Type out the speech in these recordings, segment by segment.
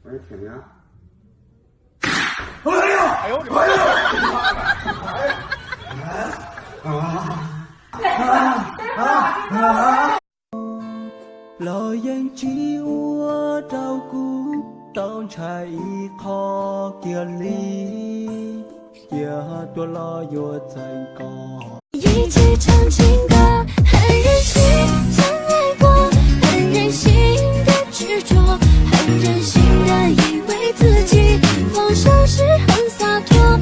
喂，铁明。哎呦我的妈！lo yang chi ua trao cú tao chạy khó kia ly kia tua lo yo thành có 一起唱情歌，很任性，相爱过，很任性的执着，很任性的以为自己放手是很洒脱。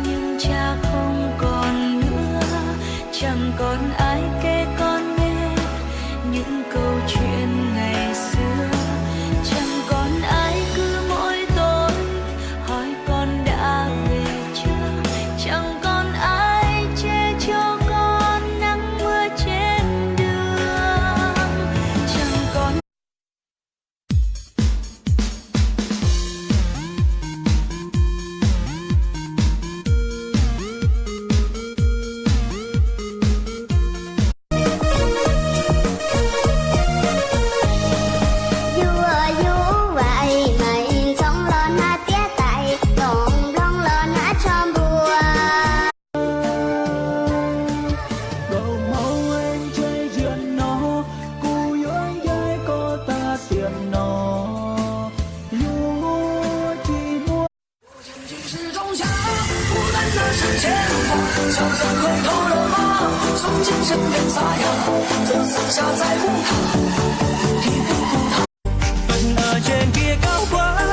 Nhưng cha không còn nữa, chẳng còn ai kể con nghe những câu chuyện ngày xưa, chẳng còn ai cứ mỗi tối hỏi con đã về chưa, chẳng còn ai che cho con nắng mưa trên đường, chẳng còn phần ở trên kia cao quá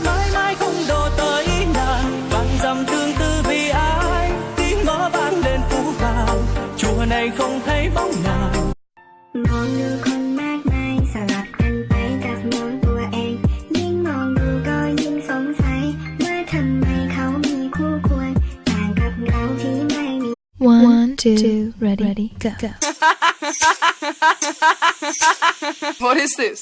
mãi mãi không độ tới nàng vạn dặm tương tư vì ai tiếng mõ vang lên phũ phàng chùa này không thấy bóng nàng มองดูคนมากมายสลับกันไปกับมองตัวเองยิ่งมองดูก็ยิ่งสงสัยว่าทำไมเขามีคู่ควรต่างกับเราที่ไม่มี 1, 2, ready, go. What is this?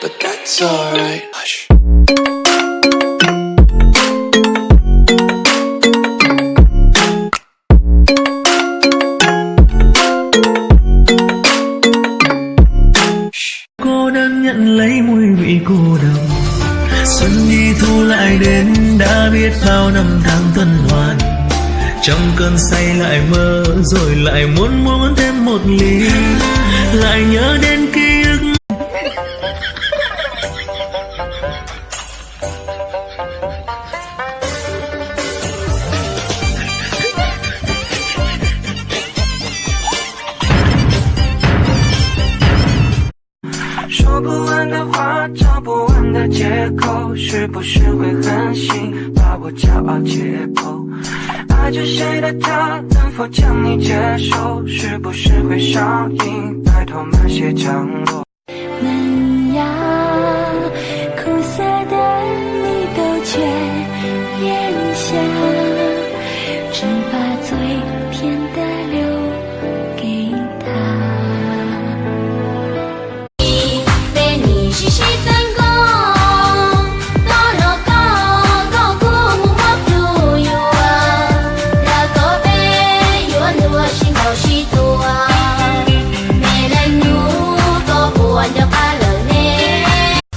but that's alright hush cô đơn nhận lấy mùi vị cô đồng xuân đi thu lại đến đã biết bao năm tháng tuần hoàn trong cơn say lại mơ rồi lại muốn thêm một ly lại nhớ đến ký ức说不完的话，找不完的借口，是不是会狠心把我骄傲解剖？爱着谁的他，能否将你接受？是不是会上瘾？拜托慢些降落。嫩芽苦涩的你都却咽下，只把最甜的留给他。是谁成功？多了高苦莫不有啊，那个被有我心头许多啊，没人有都不完的快乐呢。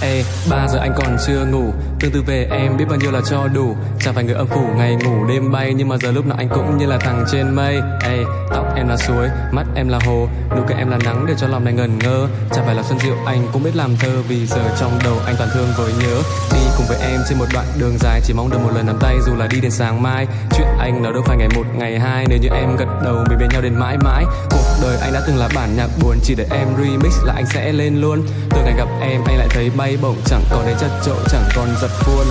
Ê, 3 giờ anh còn chưa ngủ. Tương tư về em biết bao nhiêu là cho đủ. Chẳng phải người âm phủ ngày ngủ đêm bay, nhưng mà giờ lúc nào anh cũng như là thằng trên mây. Ê, tóc em là suối, mắt em là hồ, nụ cười em là nắng để cho lòng này ngẩn ngơ. Chẳng phải là xuân diệu anh cũng biết làm thơ, vì giờ trong đầu anh toàn thương với nhớ. Đi cùng với em trên một đoạn đường dài, chỉ mong được một lần nắm tay dù là đi đến sáng mai. Chuyện anh nó đâu phải ngày một ngày hai, nếu như em gật đầu mình bên nhau đến mãi mãi. Cuộc đời anh đã từng là bản nhạc buồn, chỉ để em remix là anh sẽ lên luôn. Từ ngày gặp em anh lại thấy bay bổng, chẳng còn đến chật chội, chẳng còn giật khuôn.